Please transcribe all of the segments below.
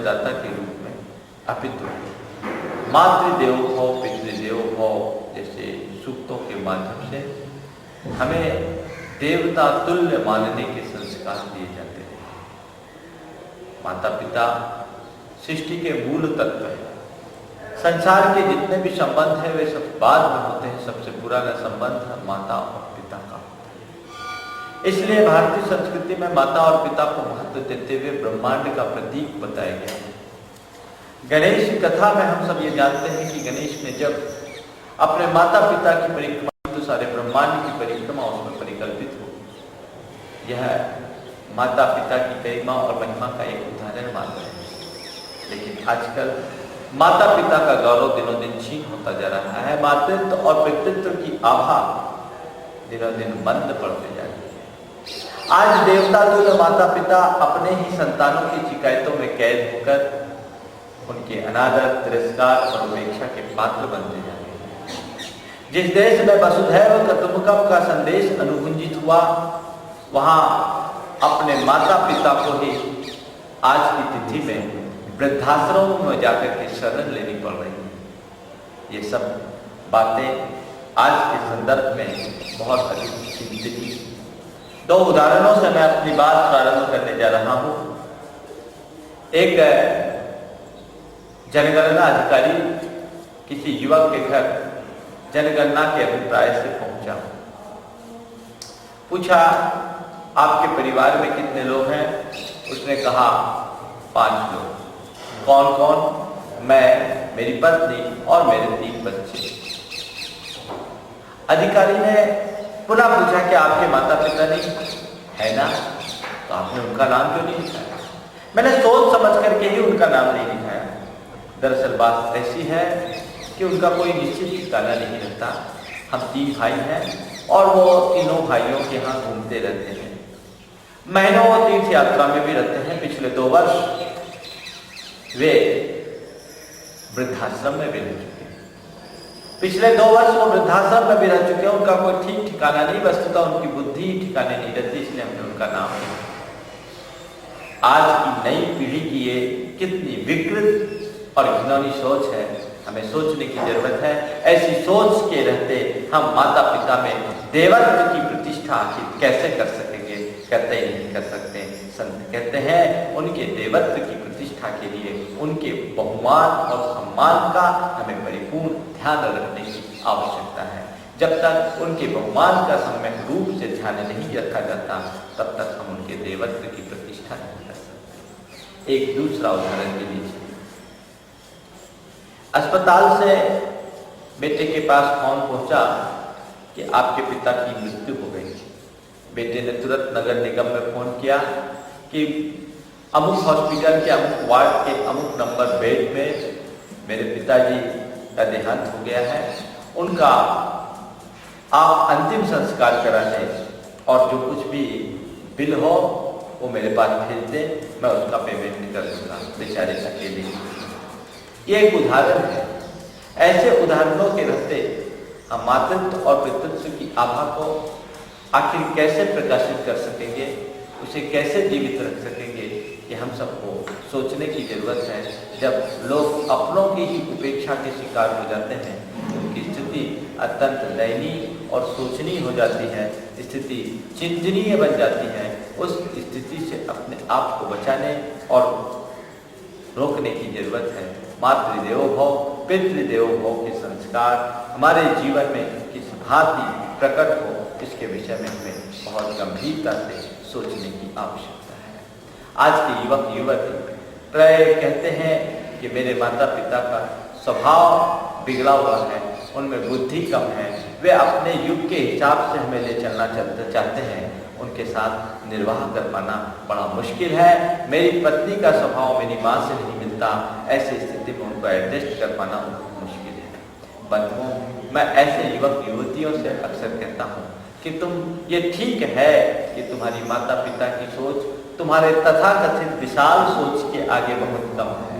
जन्मदाता के रूप में, अपितु मातृदेवो भव पितृदेवो भव जैसे सूक्तों के माध्यम से हमें देवता तुल्य मानने के संस्कार दिए जाते हैं। माता पिता सृष्टि के मूल तत्व है। संसार के जितने भी संबंध हैं वे सब बाद में होते हैं। सबसे पुराना संबंध माता और पिता का होता है। इसलिए भारतीय संस्कृति में माता और पिता को महत्व देते हुए ब्रह्मांड का प्रतीक बताया गया है। गणेश कथा में हम सब ये जानते हैं कि गणेश ने जब अपने माता पिता की परिक्रमा तो सारे ब्रह्मांड की परिक्रमा उसमें परिकल्पित हो। यह माता पिता की गरिमा और महिमा का एक उदाहरण मात्र है। लेकिन आजकल माता पिता का गौरव दिनों दिन क्षीण होता जा रहा है। मातृत्व और पितृत्व की आभा दिनों दिन मंद पड़ते जा रही है। आज देवता तुल्य माता पिता अपने ही संतानों की शिकायतों में कैद होकर उनके अनादर, तिरस्कार और उपेक्षा के पात्र बनते जा रहे हैं। जिस देश में वसुधैव कुटुंबकम का संदेश अनुगुंजित हुआ, वहां अपने माता पिता को ही आज की तिथि में वृद्धाश्रमों में जाकर के शरण लेनी पड़ रही है। ये सब बातें आज के संदर्भ में बहुत अधिक चिंतित हैं। दो उदाहरणों से मैं अपनी बात प्रारंभ करने जा रहा हूं। एक जनगणना अधिकारी किसी युवक के घर जनगणना के अभिप्राय से पहुंचा। पूछा, आपके परिवार में कितने लोग हैं? उसने कहा 5 लोग। कौन कौन? मैं, मेरी पत्नी और मेरे 3 बच्चे। अधिकारी ने पुनः पूछा कि आपके माता पिता नहीं है ना? तो आपने उनका नाम क्यों नहीं लिखा? मैंने सोच समझ करके ही उनका नाम नहीं लिखाया। दरअसल बात ऐसी है कि उनका कोई निश्चित ठिकाना नहीं रहता। हम 3 भाई हैं और वो तीनों भाइयों के यहाँ घूमते रहते हैं। महीनों वो तीर्थ यात्रा में भी रहते हैं। पिछले 2 वर्ष वे वृद्धाश्रम में भी रह चुके हैं। पिछले 2 वर्ष वो वृद्धाश्रम में भी रह चुके हैं। उनका कोई ठीक ठिकाना नहीं, वस्तुतः उनकी बुद्धि ठिकाने नहीं रहती, इसलिए हमने उनका नाम लिया। आज की नई पीढ़ी की ये कितनी विकृत और घिनौनी सोच है, हमें सोचने की जरूरत है। ऐसी सोच के रहते हम माता पिता में देवत्व की प्रतिष्ठा आखिर कैसे कर सकेंगे? कहते ही नहीं कर सकते। संत कहते हैं उनके देवत्व की प्रतिष्ठा के लिए उनके बहुमान और सम्मान का हमें परिपूर्ण ध्यान रखने की आवश्यकता है। जब तक उनके बहुमान का सम्यक रूप से ध्यान नहीं रखा जाता, तब तक हम उनके देवत्व की प्रतिष्ठा नहीं कर सकते। एक दूसरा उदाहरण भी लीजिए। अस्पताल से बेटे के पास फोन पहुंचा कि आपके पिता की मृत्यु हो गई। बेटे ने तुरंत नगर निगम में फोन किया कि अमुक हॉस्पिटल के अमुक वार्ड के अमुक नंबर बेड में मेरे पिताजी का देहांत हो गया है। उनका आप अंतिम संस्कार करा दें और जो कुछ भी बिल हो वो मेरे पास भेज दें, मैं उसका पेमेंट कर दूंगा। बेचारे अकेले। ये एक उदाहरण है। ऐसे उदाहरणों के रहते हम मातृत्व और पितृत्व की आभा को आखिर कैसे प्रकाशित कर सकेंगे, उसे कैसे जीवित रख सकेंगे, ये हम सबको सोचने की जरूरत है। जब लोग अपनों की ही उपेक्षा के शिकार हो जाते हैं, उनकी स्थिति अत्यंत दयनीय और शोचनीय हो जाती है, स्थिति चिंतनीय बन जाती है। उस स्थिति से अपने आप को बचाने और रोकने की जरूरत है। मातृदेवो भव पितृदेवो भव के संस्कार हमारे जीवन में किस भांति प्रकट हो, इसके विषय में हमें बहुत गंभीरता से सोचने की आवश्यकता है। आज के युवक युवती प्राय कहते हैं कि मेरे माता पिता का स्वभाव बिगड़ा हुआ है, उनमें बुद्धि कम है, वे अपने युग के हिसाब से हमें ले चलना चाहते हैं, उनके साथ निर्वाह कर पाना बड़ा मुश्किल है। मेरी पत्नी का स्वभाव मेरी माँ से नहीं मिलता, ऐसी स्थिति में उनको एडजस्ट कर पाना मुश्किल है। बंधुओं, मैं ऐसे युवक युवतियों से अक्सर कहता हूँ कि तुम ये ठीक है कि तुम्हारी माता पिता की सोच तुम्हारे तथाकथित विशाल सोच के आगे बहुत कम है,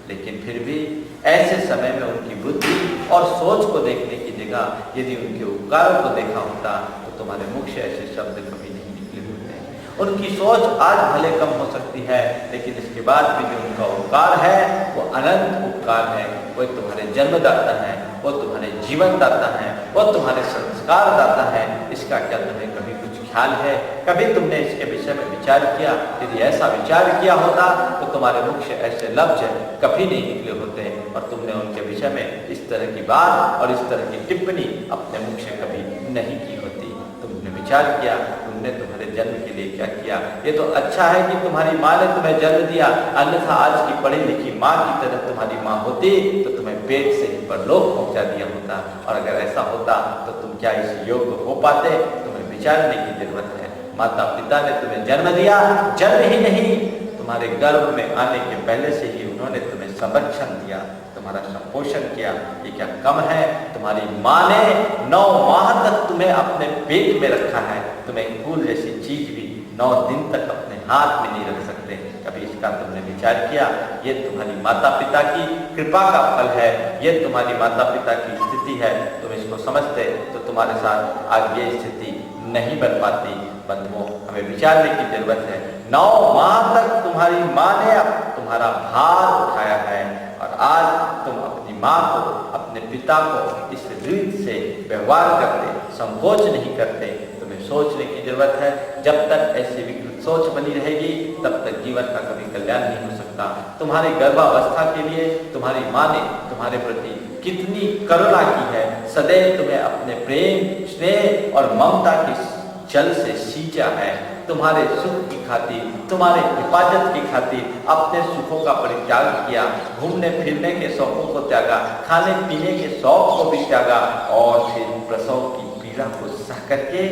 लेकिन फिर भी ऐसे समय में उनकी बुद्धि और सोच को देखने की जगह यदि उनके उपकारों को देखा होता तो तुम्हारे मुख से ऐसे शब्द कभी नहीं निकले होते। उनकी सोच आज भले कम हो सकती है, लेकिन इसके बाद भी जो उनका उपकार है वो अनंत उपकार है। वो तुम्हारे जन्मदाता है, वो तुम्हारे जीवन दाता है, वो तुम्हारे संस्कार दाता है। इसका क्या तुम्हें कभी कुछ ख्याल है? कभी तुमने इसके विषय में विचार किया? यदि ऐसा विचार किया होता तो तुम्हारे मुख से ऐसे लफ्ज कभी नहीं निकले होते और तुमने उनके विषय में इस तरह की बात और इस तरह की टिप्पणी अपने मुख से कभी नहीं की होती। तुमने विचार किया, तुमने तुम्हारे जन्म के लिए क्या किया। ये तो अच्छा है कि तुम्हारी माँ ने तुम्हें जन्म दिया, अन्यथा आज की पढ़ी लिखी माँ की तरह तुम्हारी माँ होती तो तुम्हें पेट से ही परलोक पहुंचा दिया होता। और अगर ऐसा होता तो तुम क्या इस योग्य हो पाते? तुम्हें विचारने की जरूरत है। माता पिता ने तुम्हें जन्म दिया, जन्म ही नहीं, तुम्हारे गर्भ में आने के पहले से ही उन्होंने तुम्हें संरक्षण दिया, तुम्हारा संपोषण किया। ये क्या कम है? तुम्हारी माँ ने 9 माह तक तुम्हें अपने पेट में रखा है। तुम्हें फूल जैसी चीज भी 9 दिन तक अपने हाथ में नहीं रख सकते। कभी इसका तुमने विचार किया? ये तुम्हारी माता पिता की कृपा का फल है, ये तुम्हारी माता पिता की स्थिति है। तुम इसको समझते तो तुम्हारे साथ आज ये स्थिति नहीं बन पाती। बंधुओं, हमें विचारने की जरूरत है। 9 माह तक तुम्हारी माँ ने तुम्हारा भार उठाया है और आज तुम अपनी माँ को, अपने पिता को इस रीत से व्यवहार करते, संकोच नहीं करते। तुम्हें सोचने की जरूरत है। जब तक ऐसी विकृत सोच बनी रहेगी तब तक जीवन का कभी कल्याण नहीं हो सकता। तुम्हारी गर्भावस्था के लिए तुम्हारी माँ ने तुम्हारे प्रति कितनी करुणा की है, सदैव तुम्हें अपने प्रेम, स्नेह और ममता के जल से सींचा है। तुम्हारे सुख की खातिर, तुम्हारे हिफाजत की खातिर अपने सुखों का परित्याग किया, घूमने फिरने के शौकों को त्यागा, खाने पीने के शौक को भी त्यागा और फिर प्रसव की पीड़ा को सह करके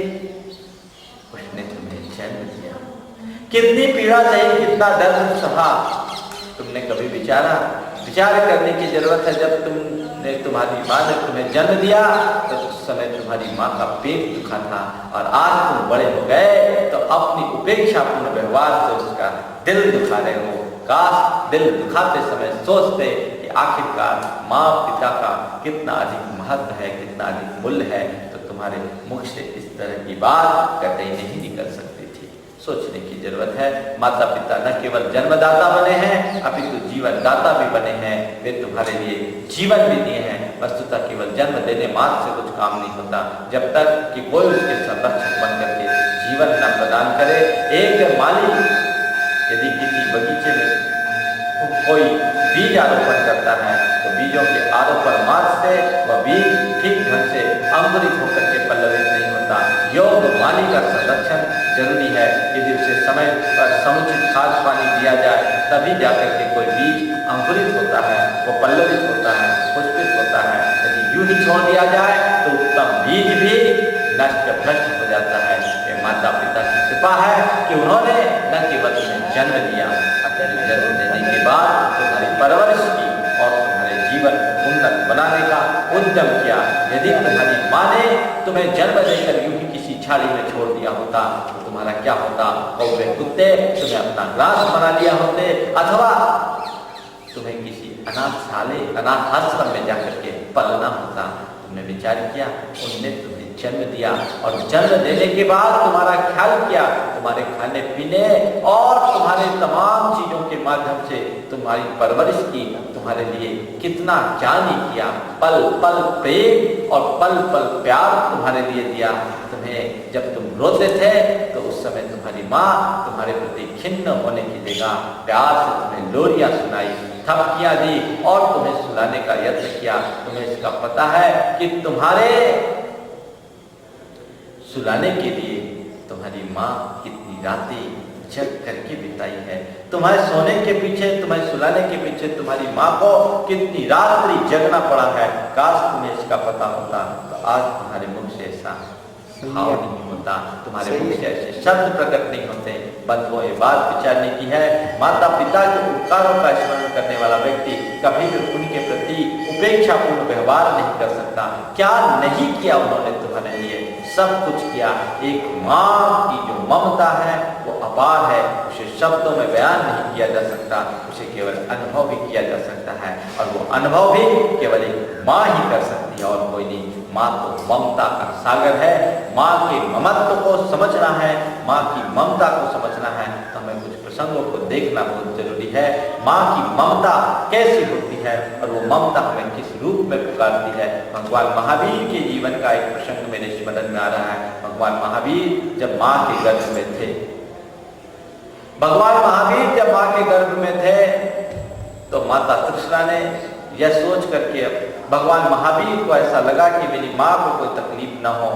उसने तुम्हें जन्म दिया। कितनी पीड़ा सही, कितना दर्द सहा, तुमने कभी विचार करने की जरूरत है। जब तुम्हारी माँ ने तुम्हें जन्म दिया तो उस समय तुम्हारी माँ का पेट दुखा था और आज तुम बड़े हो गए तो अपनी उपेक्षापूर्ण व्यवहार से उसका दिल दुखा रहे हो। काश दिल दुखाते समय सोचते कि आखिरकार माँ पिता का कितना अधिक महत्व है, कितना अधिक मूल्य है, तो तुम्हारे मुख से इस तरह की बात कतई नहीं निकल सकती थी। सोचने की जरूरत है। माता पिता न केवल जन्मदाता बने हैं अपितु जीवन दाता भी बने हैं। वे तुम्हारे लिए जीवन भी दिए हैं। वस्तुतः केवल जन्म देने मात्र से कुछ काम नहीं होता जब तक कि कोई उसके संरक्षक बन करके जीवन न प्रदान करे। एक माली यदि किसी बगीचे में कोई बीज आरोपण करता है तो बीजों के आरोपण मात्र से वह बीज ठीक ढंग से अंकुरित होकर के पल्लवित नहीं होता। योग्य माली का संरक्षण जरूरी है। यदि उसे समय पर समुचित खाद पानी दिया जाए तभी जाकर के कोई बीज अंकुरित होता है, वो पल्लवित होता है, पुष्पित होता है। यदि यूं ही छोड़ दिया जाए तो उत्तम बीज भी नष्ट भ्रष्ट हो जाता है। ये माता पिता की कृपा है कि उन्होंने न केवल तुम्हें जन्म दिया, अपने जन्म देने के बाद तुम्हारी परवरिश की और तुम्हारे जीवन को उन्नत बनाने का उद्यम किया। यदि तुम्हारी माँ ने तुम्हें जन्म देकर यूं ही किसी झाड़ी में छोड़ दिया होता तो तुम्हारा क्या होता? कौवे कुत्ते तुम्हें अपना ग्रास बना लिया होते अथवा तुम्हें किसी अनाथ आश्रम में जाकर के पलना होता। तुमने विचार किया? उनने तुम्हें जन्म दिया और जन्म देने के बाद तुम्हारा ख्याल किया, तुम्हारे खाने पीने और तुम्हारे तमाम चीजों के माध्यम से तुम्हारी परवरिश की, तुम्हारे लिए कितना क्या नहीं किया। पल पल प्रेम और पल पल प्यार तुम्हारे लिए दिया। तुम्हें जब तुम रोते थे तो उस समय तुम्हारी माँ तुम्हारे प्रति खिन्न होने की जगह प्यार से तुम्हें लोरियां सुनाई, थपकियां दी और तुम्हें सुलाने का यत्न किया। तुम्हें इसका पता है कि तुम्हारे सुलाने के लिए तुम्हारी माँ कितनी रातें जग करके बिताई है। तुम्हारे सोने के पीछे, तुम्हारे सुलाने के पीछे तुम्हारी माँ को कितनी रात्रि जगना पड़ा है। काश तुम्हें इसका पता होता तो आज तुम्हारे मुख से ऐसा भाव नहीं होता, तुम्हारे मुख से ऐसे शब्द प्रकट नहीं होते। बंधुओं, ये बात विचारने की है। माता पिता के उपकारों का स्मरण करने वाला व्यक्ति कभी भी उनके प्रति उपेक्षापूर्ण व्यवहार नहीं कर सकता। क्या नहीं किया उन्होंने तुम्हारे लिए? सब कुछ किया। एक माँ की जो ममता है वो अपार है, उसे शब्दों में बयान नहीं किया जा सकता, उसे केवल अनुभव भी किया जा सकता है और वो अनुभव भी केवल एक माँ ही कर सकती है और कोई नहीं। माँ तो ममता का सागर है। माँ के ममत्व को समझना है, माँ की ममता को समझना है तो हमें कुछ प्रसंगों को देखना बहुत जरूरी है। माँ की ममता कैसी होती है और वो ममता हमें किस रूप में पुकारती है। भगवान महावीर के जीवन का एक प्रसंग मेरे स्मरण में आ रहा है। भगवान महावीर जब माँ के गर्भ में थे, भगवान महावीर जब माँ के गर्भ में थे तो माता तृष्णा ने यह सोच करके, भगवान महावीर को ऐसा लगा कि मेरी माँ को कोई तकलीफ ना हो,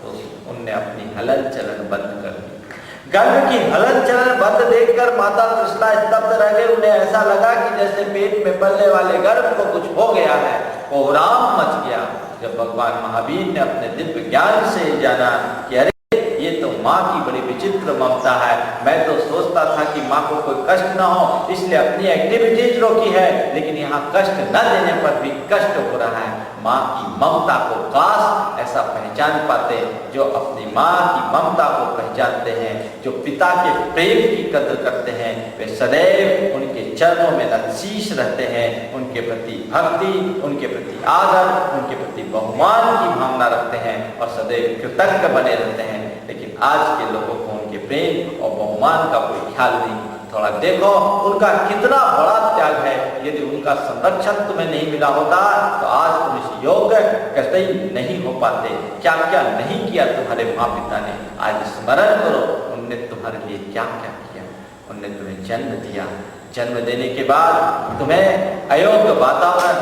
तो उनने अपनी हलन चलन बंद कर दी। गर्भ की हलन चलन बंद देखकर माता तृष्णा स्तब्ध रह गए। उन्हें ऐसा लगा कि जैसे पेट में पलने वाले गर्भ को कुछ हो गया है, कोहराम मच गया। जब भगवान महावीर ने अपने दिव्य ज्ञान से जाना कि अरे ये तो माँ की बड़ी विचित्र ममता है, मैं तो सोचता था कि माँ को कोई कष्ट ना हो इसलिए अपनी एक्टिविटीज रोकी है, लेकिन यहाँ कष्ट न देने पर भी कष्ट हो रहा है। माँ की ममता को काश ऐसा पहचान पाते जो अपनी माँ की ममता को पहचानते हैं, जो पिता के प्रेम की कदर करते हैं, वे सदैव उनके चरणों में नतशीश रहते हैं, उनके प्रति भक्ति, उनके प्रति आदर, उनके प्रति बहुमान की भावना रखते हैं और सदैव कृतज्ञ बने रहते हैं। लेकिन आज के लोगों को उनके प्रेम और बहुमान का कोई ख्याल नहीं। थोड़ा देखो उनका कितना बड़ा त्याग है। यदि उनका संरक्षण तुम्हें नहीं मिला होता तो आज तुम इस योग्य कतई नहीं हो पाते। क्या क्या नहीं किया तुम्हारे माँ पिता ने, आज स्मरण करो उनने तुम्हारे लिए क्या क्या किया। उनने तुम्हें जन्म दिया, जन्म देने के बाद तुम्हें अयोग्य वातावरण,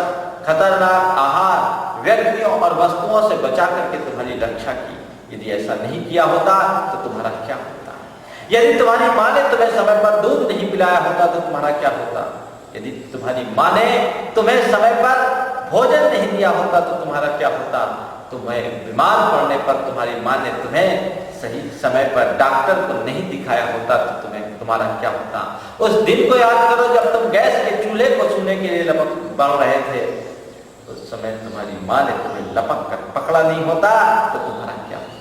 खतरनाक आहार, व्यक्तियों और वस्तुओं से बचा करके तुम्हारी रक्षा की। यदि ऐसा नहीं किया होता तो तुम्हारा क्या होता। यदि तुम्हारी माँ ने तुम्हें समय पर दूध नहीं पिलाया होता तो तुम्हारा क्या होता। यदि तुम्हारी माँ ने तुम्हें समय पर भोजन नहीं दिया होता तो तुम्हारा क्या होता। तुम्हें बीमार पड़ने पर तुम्हारी माँ ने तुम्हें सही समय पर डॉक्टर को नहीं दिखाया होता तो तुम्हारा क्या होता। उस दिन को याद करो जब तुम गैस के चूल्हे को छूने के लिए बढ़ रहे थे, उस समय तुम्हारी माँ ने तुम्हें लपक कर पकड़ा नहीं होता तो तुम्हारा क्या होता।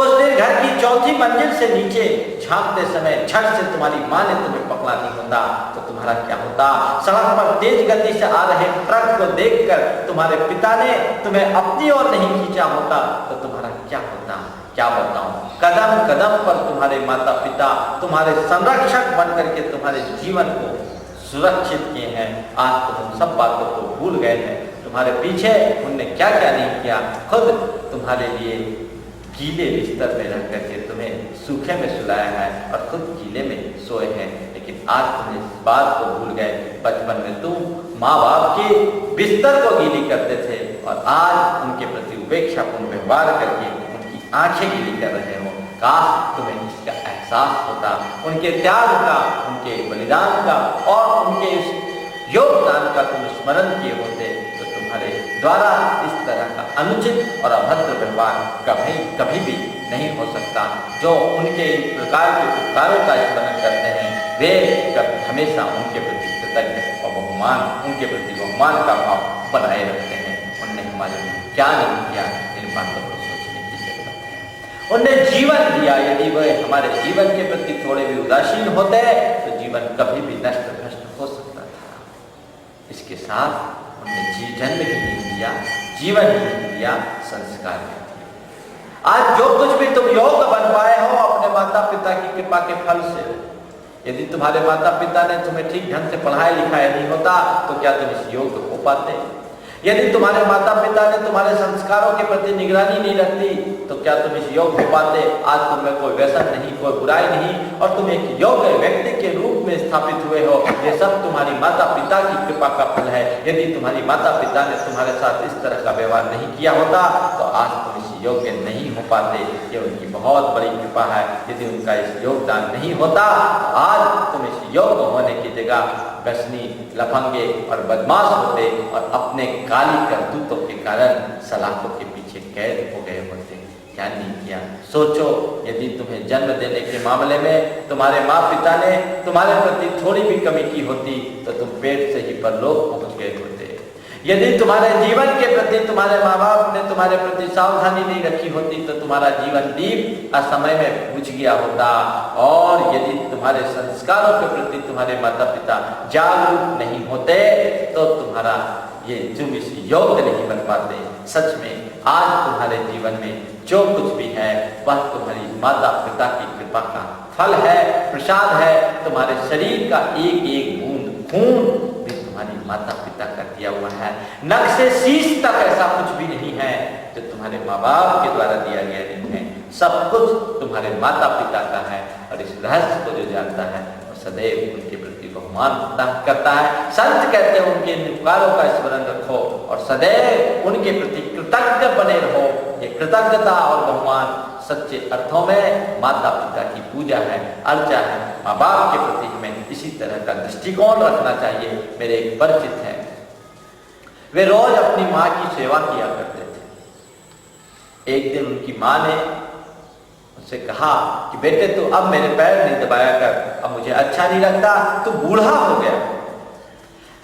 उस दिन घर की चौथी मंजिल से नीचे झांकते समय झट से तुम्हारी माँ ने तुम्हें पकड़ा नहीं होता तो तुम्हारा क्या होता। सड़क पर तेज गति से आ रहे ट्रक को देखकर तुम्हारे पिता ने तुम्हें अपनी ओर नहीं खींचा होता तो तुम्हारा क्या होता। क्या बताऊं, कदम कदम पर तुम्हारे माता पिता तुम्हारे संरक्षक बन करके तुम्हारे जीवन को सुरक्षित किए हैं। आज तो उन सब बातों को भूल गए हैं। तुम्हारे पीछे उनने क्या क्या नहीं किया। खुद तुम्हारे लिए गीले बिस्तर में रह करके तुम्हें सूखे में सुलाया है और खुद गीले में सोए हैं। लेकिन आज तुम इस बात को भूल गए। बचपन में तुम माँ बाप के बिस्तर को गीली करते थे और आज उनके प्रति उपेक्षापूर्ण व्यवहार करके उनकी आंखें गीली कर रहे हो। काश तुम्हें इसका एहसास होता, उनके त्याग का, उनके बलिदान का और उनके योगदान का तुम स्मरण किए होते तो तुम्हारे द्वारा इस तरह का अनुचित और अभद्र व्यवहार कभी भी नहीं हो सकता। जो उनके इन प्रकार के उपकारों का स्मरण करते हैं वे हमेशा उनके प्रति कृतज्ञ और बहुमान, उनके प्रति बहुमान का भाव बनाए रखते हैं। उनने हमारे लिए क्या नहीं किया, इन बातों को सोचने की जरूरत है। उनने जीवन दिया। यदि वह हमारे जीवन के प्रति थोड़े भी उदासीन होते तो जीवन कभी भी नष्ट भ्रष्ट हो सकता था। इसके साथ उन्हें जन्म ही नहीं दिया, जीवन ही नहीं दिया, संस्कार नहीं दिया। आज जो कुछ भी तुम योग्य बन पाए हो अपने माता पिता की कृपा के फल से। यदि तुम्हारे माता पिता ने तुम्हें ठीक ढंग से पढ़ाया लिखाया नहीं होता तो क्या तुम इस योग्य हो पाते। यदि तुम्हारे माता पिता ने तुम्हारे संस्कारों के प्रति निगरानी नहीं रखती तो क्या तुम इस योग्य हो पाते। आज तुम में कोई व्यसन नहीं, कोई बुराई नहीं और तुम एक योग्य व्यक्ति के रूप में स्थापित हुए हो। ये सब तुम्हारी माता पिता की कृपा का फल है। यदि तुम्हारी माता पिता ने तुम्हारे साथ इस तरह का व्यवहार नहीं किया होता तो आज तुम इस योग्य नहीं हो पाते। ये उनकी बहुत बड़ी कृपा है। यदि उनका इस योगदान नहीं होता तो आज तुम इस योग्य होने की जगह व्यसनी, लफंगे और बदमाश होते और अपने काली करतूतों के कारण सलाखों के पीछे कैद हो गए होते। क्या नहीं किया। सोचो यदि तुम्हें जन्म देने के मामले में तुम्हारे माँ पिता ने तुम्हारे प्रति थोड़ी भी कमी की होती तो तुम पेट से ही परलोक पहुंच गए होते। यदि तुम्हारे जीवन के प्रति तुम्हारे माँ बाप ने तुम्हारे प्रति सावधानी नहीं रखी होती तो तुम्हारा जीवन दीप असमय में बुझ गया होता। और यदि तुम्हारे संस्कारों के प्रति तुम्हारे माता पिता जागरूक नहीं होते तो तुम्हारा ये तुम इस योग्य नहीं बन पाते। सच में आज तुम्हारे जीवन में जो कुछ भी है वह तुम्हारी माता पिता की कृपा का फल है, प्रसाद है। तुम्हारे शरीर का एक एक बूंद खून भी तुम्हारी माता पिता का दिया हुआ है। नख से शीश तक ऐसा कुछ भी नहीं है जो तुम्हारे माँ बाप के द्वारा दिया गया नहीं है। सब कुछ तुम्हारे माता पिता का है और इस रहस्य को जो जानता है वो सदैव उनके प्रति बहुमान करता है। संत कहते हैं उनके उपकारों का स्मरण रखो और सदैव उनके प्रति कृतज्ञ बने रहो। ये कृतज्ञता और बहुमान सच्चे अर्थों में माता पिता की पूजा है, अर्चा है। माँ बाप के प्रति हमें इसी तरह का दृष्टिकोण रखना चाहिए। मेरे एक परिचित हैं, वे रोज अपनी माँ की सेवा किया करते थे। एक दिन उनकी माँ ने उससे कहा कि बेटे तू अब मेरे पैर नहीं दबाया कर, अब मुझे अच्छा नहीं लगता, तू बूढ़ा हो गया।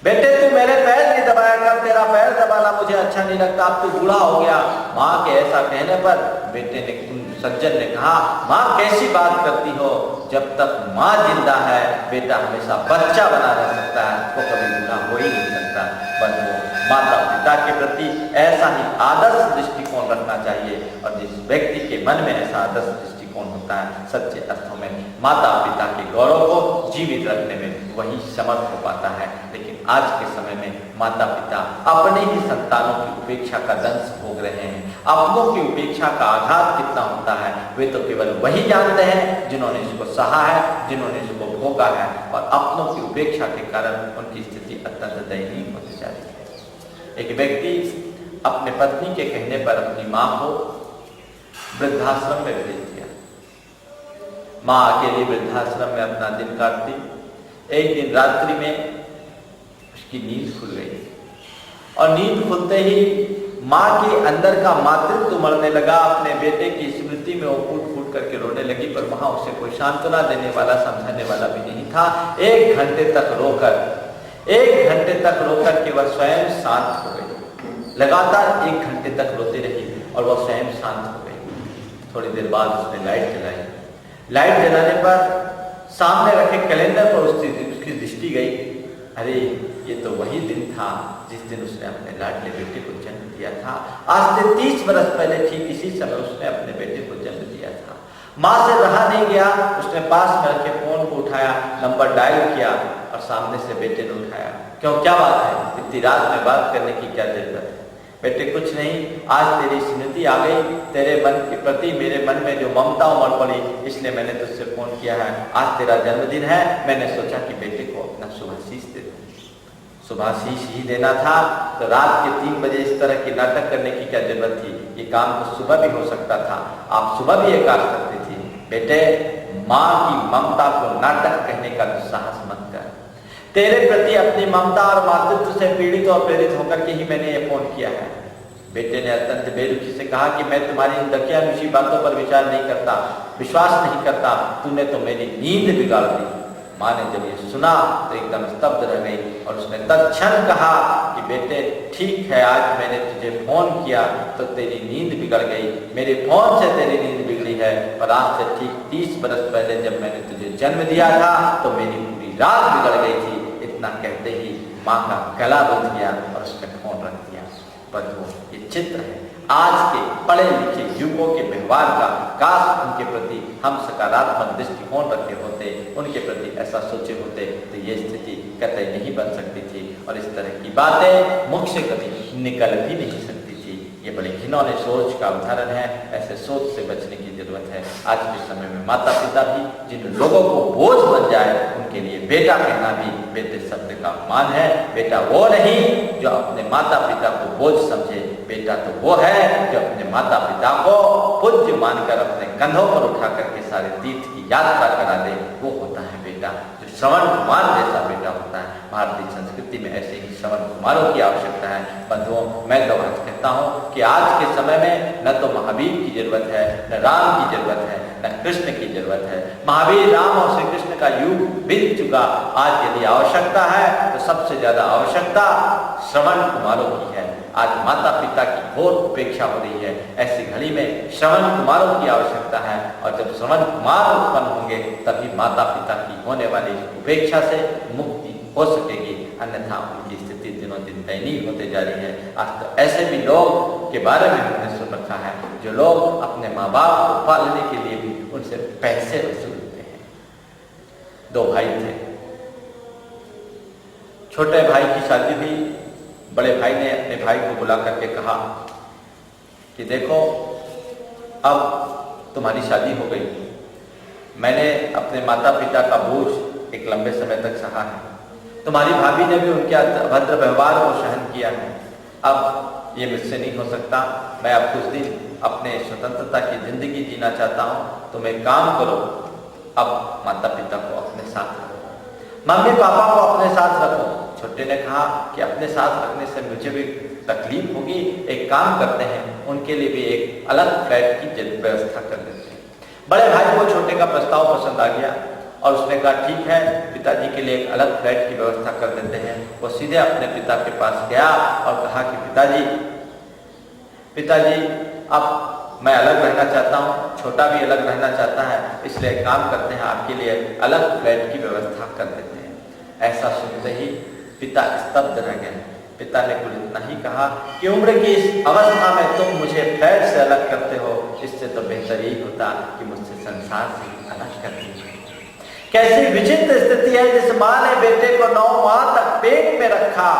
बेटे तू मेरे पैर नहीं दबाया कर, तेरा पैर दबाना मुझे अच्छा नहीं लगता, अब तू बूढ़ा हो गया। माँ के ऐसा कहने पर बेटे ने, सज्जन ने कहा, माँ कैसी बात करती हो, जब तक माँ जिंदा है बेटा हमेशा बच्चा बना रह सकता है, वो कभी बूढ़ा हो ही नहीं सकता। बस वो माता पिता के प्रति ऐसा ही आदर्श दृष्टिकोण रखना चाहिए और जिस व्यक्ति के मन में ऐसा आदर्श दृष्टिकोण होता है सच्चे अर्थों में माता पिता के गौरव को जीवित रखने में वही समर्थ हो पाता है। लेकिन आज के समय में माता पिता अपने ही संतानों की उपेक्षा का दंश भोग रहे हैं। अपनों की उपेक्षा का आघात कितना होता है वे तो केवल वही जानते हैं जिन्होंने इसको सहा है, जिन्होंने इसको भोगा है, और अपनों की उपेक्षा के कारण उनकी स्थिति अत्यंत दयनीय होती जा रही है। एक व्यक्ति अपने पत्नी के कहने पर अपनी माँ को वृद्धाश्रम में भेज दिया। माँ अकेली वृद्धाश्रम में अपना दिन काटती। एक दिन रात्रि में उसकी नींद खुल गई और नींद खुलते ही माँ के अंदर का मातृत्व मरने लगा। अपने बेटे की स्मृति में वो फूट फूट करके रोने लगी, पर वहां उसे कोई सांत्वना देने वाला, समझाने वाला भी नहीं था। 1 घंटे तक रोकर के वह स्वयं शांत हो गई। लगातार 1 घंटे तक रोती रही और वह स्वयं शांत हो गई। थोड़ी देर बाद उसने लाइट जलाई। लाइट जलाने पर सामने रखे कैलेंडर पर उसकी दृष्टि गई। अरे ये तो वही दिन था जिस दिन उसने अपने लाडले बेटे को जन्म दिया था। आज से 30 वर्ष पहले ठीक इसी समय उसने अपने बेटे को जन्म दिया था। माँ से रहा नहीं गया, उसने पास में रखे फोन को उठाया, नंबर डायल किया और सामने से बेटे ने उठाया। क्यों, क्या बात है, इतनी रात में बात करने की क्या जरूरत है? बेटे कुछ नहीं, आज तेरी स्मृति आ गई, तेरे मन के प्रति मेरे मन में जो ममता उमड़ पड़ी, इसलिए मैंने तुझसे फोन किया है। आज तेरा जन्मदिन है, मैंने सोचा कि बेटे को अपना शुभाशीष दे दूं। शुभाशीष ही देना था तो रात के 3 बजे इस तरह की नाटक करने की क्या जरूरत थी? ये काम तो सुबह भी हो सकता था, आप सुबह भी ये काम करती थी। बेटे, माँ की ममता को नाटक कहने का दुस्साहस मत कर। तेरे प्रति अपनी ममता और मातृत्व से पीड़ित और प्रेरित होकर के ही मैंने ये फोन किया है। बेटे ने अत्यंत बेरुखी से कहा कि मैं तुम्हारी इन दकियानुशी बातों पर विचार नहीं करता, विश्वास नहीं करता, तूने तो मेरी नींद बिगाड़ दी। माँ ने जब ये सुना तो एकदम स्तब्ध रह गई और उसने तत्क्षण कहा कि बेटे ठीक है, आज मैंने तुझे फोन किया तो तेरी नींद बिगड़ गई, मेरे फोन से तेरी नींद बिगड़ी है, पर आज से ठीक 30 वर्ष पहले जब मैंने तुझे जन्म दिया था तो मेरी पूरी रात बिगड़ गई थी। इतना कहते ही माँ का गला रुक गया और उसने फोन रख दिया। पर वो ये चित्र है आज के पढ़े लिखे युवकों के व्यवहार का। काश उनके प्रति हम सकारात्मक दृष्टिकोण रखे होते, उनके प्रति ऐसा सोचे होते तो ये स्थिति कतई नहीं बन सकती थी और इस तरह की बातें मुख से कभी निकल भी नहीं सकती थी। ये बड़ी घिनौने सोच का उदाहरण है। ऐसे सोच से बचने की जरूरत है। आज के समय में माता पिता भी जिन लोगों को बोझ बन जाए उनके लिए बेटा कहना भी बेटे शब्द का अपमान है। बेटा वो नहीं जो अपने माता पिता को बोझ समझे, बेटा तो वो है जो अपने माता पिता को पूज्य मानकर अपने कंधों पर उठा करके सारे तीर्थ की यात्रा करा दे, वो होता है बेटा। जो श्रवण कुमार जैसा बेटा होता है। भारतीय संस्कृति में ऐसे ही श्रवण कुमारों की आवश्यकता है। बंधुओं, मैं तो आज कहता हूँ कि आज के समय में न तो महावीर की जरूरत है, न राम की जरूरत है, न कृष्ण की जरूरत है। महावीर, राम और श्री कृष्ण का युग बीत चुका। आज यदि आवश्यकता है तो सबसे ज्यादा आवश्यकता श्रवण कुमारों की है। आज माता पिता की घोर उपेक्षा हो रही है। ऐसी घड़ी में श्रवण कुमारों की आवश्यकता है और जब श्रवण कुमार उत्पन्न होंगे तभी माता पिता की होने वाली उपेक्षा से मुक्ति हो सकेगी। अन्यथा उनकी स्थिति दिनों दिन दयनीय होते जा रही है। आज तो ऐसे भी लोग के बारे में हमने सुन रखा है जो लोग अपने माँ बाप को पालने के लिए भी उनसे पैसे वसूलते हैं। 2 भाई थे, छोटे भाई की शादी हुई। बड़े भाई ने अपने भाई को बुला करके कहा कि देखो अब तुम्हारी शादी हो गई, मैंने अपने माता पिता का बोझ एक लंबे समय तक सहा है, तुम्हारी भाभी ने भी उनके अभद्र व्यवहार को सहन किया है, अब ये मुझसे नहीं हो सकता, मैं अब कुछ दिन अपने स्वतंत्रता की जिंदगी जीना चाहता हूँ, तुम एक काम करो, अब माता पिता को अपने साथ रखो, मम्मी पापा को अपने साथ रखो। छोटे ने कहा कि अपने साथ रखने से मुझे भी तकलीफ होगी, एक काम करते हैं, उनके लिए भी एक अलग फ्लैट की व्यवस्था कर देते हैं। बड़े भाई को छोटे का प्रस्ताव पसंद आ गया और उसने कहा ठीक है, पिताजी के लिए एक अलग फ्लैट की व्यवस्था कर देते हैं। वो सीधे अपने पिता के पास गया और कहा कि पिताजी अब मैं अलग रहना चाहता हूँ, छोटा भी अलग रहना चाहता है, इसलिए एक काम करते हैं, आपके लिए अलग फ्लैट की व्यवस्था कर देते हैं। ऐसा सुनते ही पिता स्तब्ध रह गए। पिता ने कुल इतना ही कहा कि उम्र की इस अवस्था में तुम मुझे फ्लैट से अलग करते हो, इससे तो बेहतर यही होता कि मुझसे संसार से अलग कर दीजिए। कैसी विचित्र स्थिति है, जिस माँ ने बेटे को 9 माह तक पेट में रखा,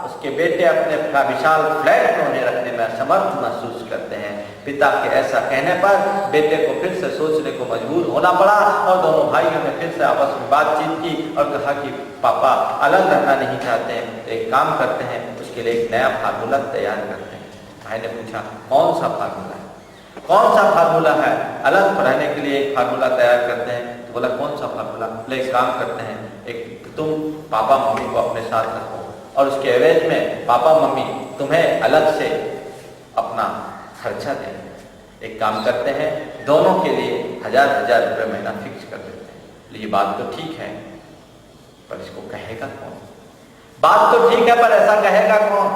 उसके बेटे अपने विशाल फ्लैट में उन्हें रखने में असमर्थ महसूस करते हैं। पिता के ऐसा कहने पर बेटे को फिर से सोचने को मजबूर होना पड़ा और दोनों भाइयों ने फिर से आपस में बातचीत की और कहा कि पापा अलग रहना नहीं चाहते हैं, तो एक काम करते हैं, उसके लिए एक नया फार्मूला तैयार करते हैं। भाई ने पूछा कौन सा फार्मूला है, कौन सा फार्मूला है? अलग रहने के लिए एक फार्मूला तैयार करते हैं। तो बोला कौन सा फार्मूला? बोले एक काम करते हैं, एक तुम पापा मम्मी को अपने साथ रखो और उसके एवज में पापा मम्मी तुम्हें अलग से अपना खर्चा दें। एक काम करते हैं, दोनों के लिए 1000 रुपये महीना फिक्स कर देते हैं। ये बात तो ठीक है, पर इसको कहेगा कौन? बात तो ठीक है, पर ऐसा कहेगा कौन?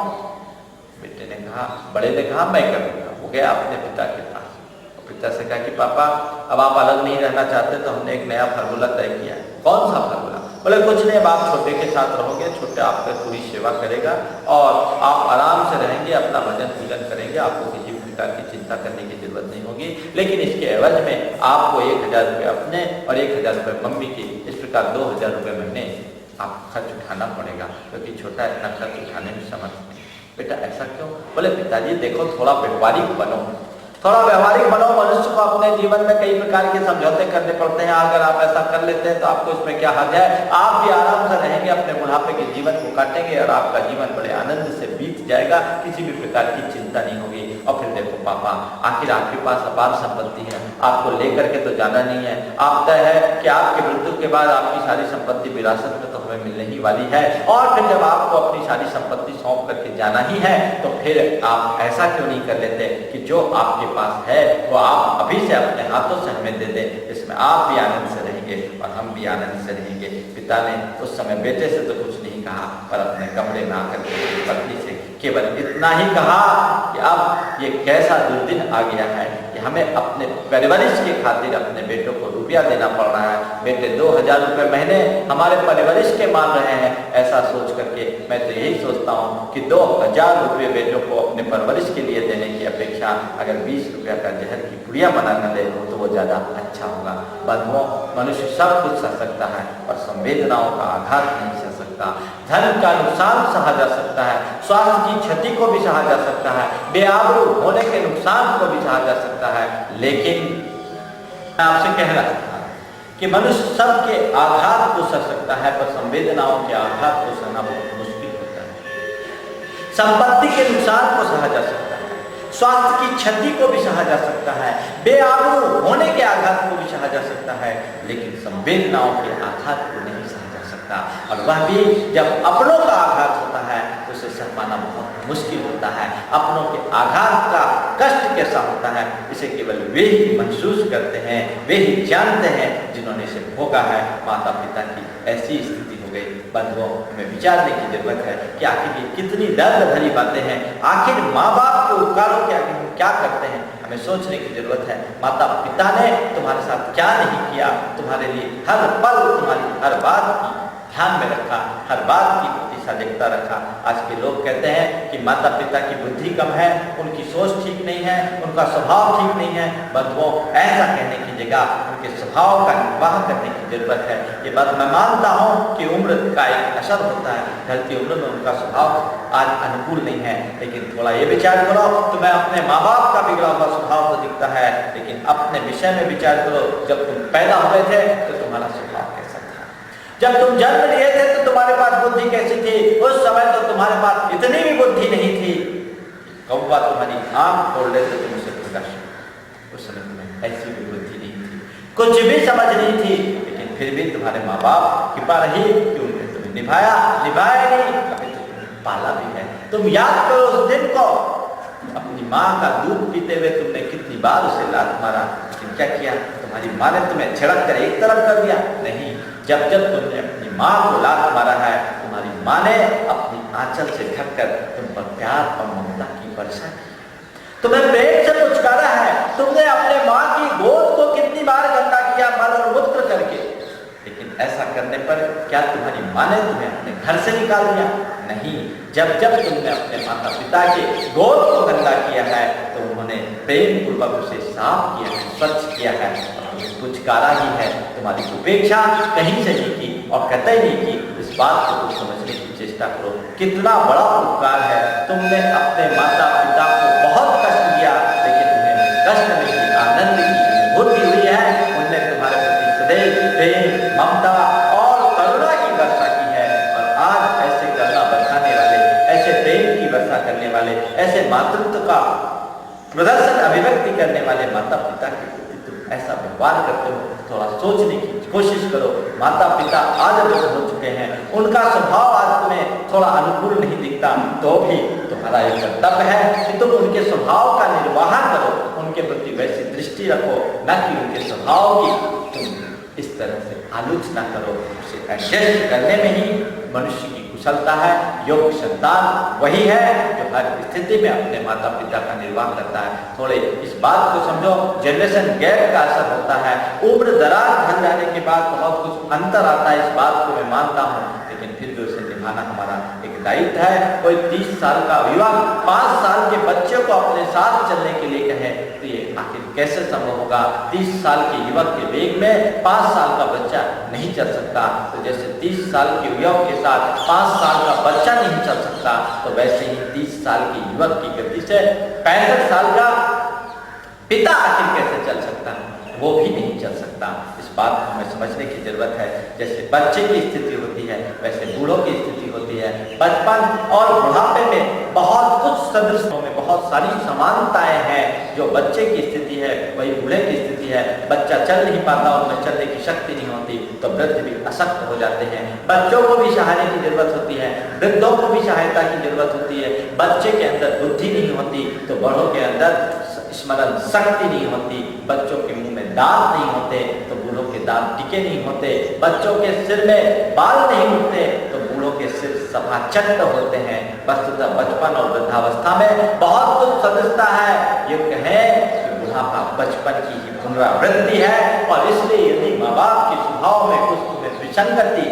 बेटे ने कहा, बड़े ने कहा मैं करूँगा। वो गया अपने पिता के पास और पिता से कहा कि पापा अब आप अलग नहीं रहना चाहते, तो हमने एक नया फार्मूला तय किया है। कौन सा फार्मूला? बोले कुछ नहीं, अब आप छोटे के साथ रहोगे, छोटे आपकी पूरी सेवा करेगा और आप आराम से रहेंगे, अपना भजन पूजन करेंगे, आपको किसी प्रकार की चिंता करने की जरूरत नहीं होगी। लेकिन इसके एवज में आपको 1000 रुपये अपने और 1000 रुपये मम्मी की, इस प्रकार 2000 रुपये महीने आप खर्च उठाना पड़ेगा, क्योंकि छोटा इतना खर्च उठाने में समर्थ नहीं। बेटा ऐसा क्यों? बोले पिताजी देखो, थोड़ा व्यवहारिक बनो, थोड़ा व्यवहारिक बनो। मनुष्य को अपने जीवन में कई प्रकार के समझौते करने पड़ते हैं, अगर आप ऐसा कर लेते हैं तो आपको इसमें क्या हर्ज है? आप भी आराम से रहेंगे, अपने बुढ़ापे के जीवन को काटेंगे और आपका जीवन बड़े आनंद से बीत जाएगा, किसी भी प्रकार की चिंता नहीं होगी। और फिर देखो पापा, आखिर आपके पास अपार संपत्ति है, आपको लेकर के तो जाना नहीं है। आप तय है कि आपके मृत्यु के बाद आपकी सारी संपत्ति विरासत में तो हमें मिलने ही वाली है, और फिर जब आपको अपनी सारी संपत्ति सौंप करके जाना ही है, तो फिर आप ऐसा क्यों नहीं कर लेते कि जो आपके पास है वो आप अभी से अपने हाथों से हमें दे दें, इसमें आप भी आनंद से रहेंगे और हम भी आनंद से रहेंगे। पिता ने उस समय बेटे से तो कुछ नहीं कहा, पर अपने कमरे में आकर के पत्नी से केवल इतना ही कहा कि अब ये कैसा दुर्दिन आ गया है कि हमें अपने परवरिश के खातिर अपने बेटों को रुपया देना पड़ रहा है। बेटे 2000 रुपये महीने हमारे परवरिश के मान रहे हैं। ऐसा सोच करके मैं तो यही सोचता हूँ कि 2000 रुपये बेटों को अपने परवरिश के लिए देने की अपेक्षा अगर 20 रुपया का जहर की पुड़िया बनाना दे तो वो ज़्यादा अच्छा होगा। बंधुओं, मनुष्य सब कुछ सह सकता है और संवेदनाओं का आघात नहीं सह सकता। धन का नुकसान सहा जा सकता है, स्वास्थ्य की क्षति को भी सहा जा सकता है, बेआबरू होने के नुकसान को भी सहा जा सकता है, लेकिन मैं आपसे कह रहा था कि मनुष्य सबके आघात को सह सकता है, पर संवेदनाओं के आघात को सहना बहुत मुश्किल होता है। संपत्ति के नुकसान को सहा जा सकता है, स्वास्थ्य की क्षति को भी सहा जा सकता है, बेआबरू होने के आघात को भी सहा जा सकता है, लेकिन संवेदनाओं के आघात को नहीं सहा जा सकता। और वह भी जब अपनों का आघात होता है तो उसे सह पाना बहुत मुश्किल होता है। अपनों के आघात का कष्ट कैसा होता है, इसे केवल वे ही महसूस करते हैं, वे ही जानते हैं जिन्होंने इसे भोगा है। माता पिता की ऐसी स्थिति हो गई। बंधुओं, हमें विचारने की जरूरत है कि आखिर ये कितनी दर्द भरी बातें हैं। आखिर माँ बाप के उपकारों के आगे हम क्या करते हैं, हमें सोचने की जरूरत है। माता पिता ने तुम्हारे साथ क्या नहीं किया, तुम्हारे लिए हर पल तुम्हारी हर बात की ध्यान में रखा, हर बात की शीशा देखता रखा। आज के लोग कहते हैं कि माता पिता की बुद्धि कम है, उनकी सोच ठीक नहीं है, उनका स्वभाव ठीक नहीं है। बंधुओं, ऐसा कहने की जगह उनके स्वभाव का निर्वाह करने की जरूरत है। ये बात मैं मानता हूँ कि उम्र का एक असर होता है, ढलती उम्र में उनका स्वभाव आज अनुकूल नहीं है, लेकिन थोड़ा ये विचार करो, तुम्हें अपने माँ बाप का बिगड़ा हुआ स्वभाव तो दिखता है, लेकिन अपने विषय में विचार करो, जब तुम पैदा हुए थे तो तुम्हारा स्वभाव कैसा था, जब तुम जन्म लिए थे तो तुम्हारे पास बुद्धि कैसी थी। उस समय तो तुम्हारे पास इतनी भी बुद्धि नहीं थी, कौवा तुम्हारी आंख खोल ले तो तुम उसे प्रकाश, उस समय तुम्हें ऐसी भी बुद्धि नहीं थी, कुछ भी समझ नहीं थी, लेकिन फिर भी तुम्हारे माँ बाप कृपा रही कि उन्होंने तुम्हें निभाया नहीं, कभी तो तुम्हें पाला भी है। तुम याद करो उस दिन को, अपनी माँ का दूध पीते हुए तुमने कितनी बार उसे लात मारा, लेकिन क्या किया, तुम्हारी माँ ने तुम्हें छिड़क कर एक तरफ कर दिया? नहीं, जब तुमने अपनी माँ को लात मारा है, तुम्हारी माँ ने अपनी आंचल से ढककर तुम पर प्यार और ममता की वर्षा की, तुम्हें प्रेम से पुचकारा है। तुमने अपने माँ की गोद को कितनी बार गंदा किया मल और मूत्र करके, लेकिन ऐसा करने पर क्या तुम्हारी माँ ने तुम्हें अपने घर से निकाल दिया? नहीं, जब तुमने अपने माता पिता के गोद को गंदा किया है तो उन्होंने प्रेम पूर्वक उसे साफ किया है, स्वच्छ किया है, पुचकारा ही है, तुम्हारी उपेक्षा कहीं से नहीं की और कतई नहीं की। इस बात को तुम समझने की चेष्टा करो, कितना बड़ा उपकार है। तुमने अपने माता पिता को बहुत कष्ट दिया, लेकिन उन्हें कष्ट नहीं की, आनंद की अनुभूति हुई है। उनने तुम्हारे प्रति सदैव प्रेम, ममता और करुणा की वर्षा की है, और आज ऐसे करुणा बरसाने वाले, ऐसे प्रेम की वर्षा करने वाले, ऐसे मातृत्व का प्रदर्शन अभिव्यक्ति करने वाले माता पिता के प्रति तुम ऐसा व्यवहार करते हो, थोड़ा सोचने की कोशिश करो। माता पिता आज लोग हो चुके हैं, उनका स्वभाव आज तुम्हें थोड़ा अनुकूल नहीं दिखता, तो भी तुम्हारा एक कर्तव्य है कि तुम उनके स्वभाव का निर्वाह करो, उनके प्रति वैसी दृष्टि रखो, न कि उनके स्वभाव की तुम इस तरह से आलोचना करो। उसे एडजस्ट करने में ही मनुष्य की कुशलता है। योग्य संतान वही है जो हर स्थिति में अपने माता पिता का निर्वाह करता है। थोड़े इस बात को समझो, जनरेशन गैप का असर होता है, उम्र दराज ढल जाने के बाद बहुत कुछ अंतर आता है, इस बात को मैं मानता हूँ, लेकिन फिर भी उसे निभाना हमारा एक दायित्व है। कोई 30 साल का युवक 5 साल के बच्चे को अपने साथ चलने के लिए कहे तो ये आखिर कैसे संभव होगा? 30 साल के युवक के वेग में 5 साल का बच्चा नहीं चल सकता, तो जैसे 30 साल के युवक के साथ 5 साल का बच्चा नहीं चल सकता, तो वैसे ही 30 साल के युवक की गति से 65 साल का पिता आखिर कैसे चल सकता है? वो भी नहीं चल सकता। इस बात को हमें समझने की जरूरत है। जैसे बच्चे की स्थिति होती है, वैसे बूढ़ों की स्थिति होती है। बचपन और बुढ़ापे में बहुत कुछ सदृशों में बहुत सारी समानताएं हैं। जो बच्चे की स्थिति है वही बूढ़े की स्थिति है। बच्चा चल नहीं पाता, उनमें चलने की शक्ति नहीं होती, तो वृद्ध भी अशक्त हो जाते हैं। बच्चों को भी सहारे की जरूरत होती है, वृद्धों को भी सहायता की जरूरत होती है। बच्चे के अंदर बुद्धि नहीं होती तो बड़ों के अंदर स्मरण शक्ति नहीं होती। बच्चों के मुंह में दांत नहीं होते तो बूढ़ों के दांत टिके नहीं होते। बच्चों के सिर में बाल नहीं उठते तो बूढ़ों के सिर सफाचट होते हैं। वस्तुतः बचपन और वृद्धावस्था में बहुत कुछ सदस्यता है। ये कहें कि बुढ़ापा बचपन की ही पुनरावृत्ति है, और इसलिए यदि माँ बाप के स्वभाव में कुछ तुम्हें विसंगति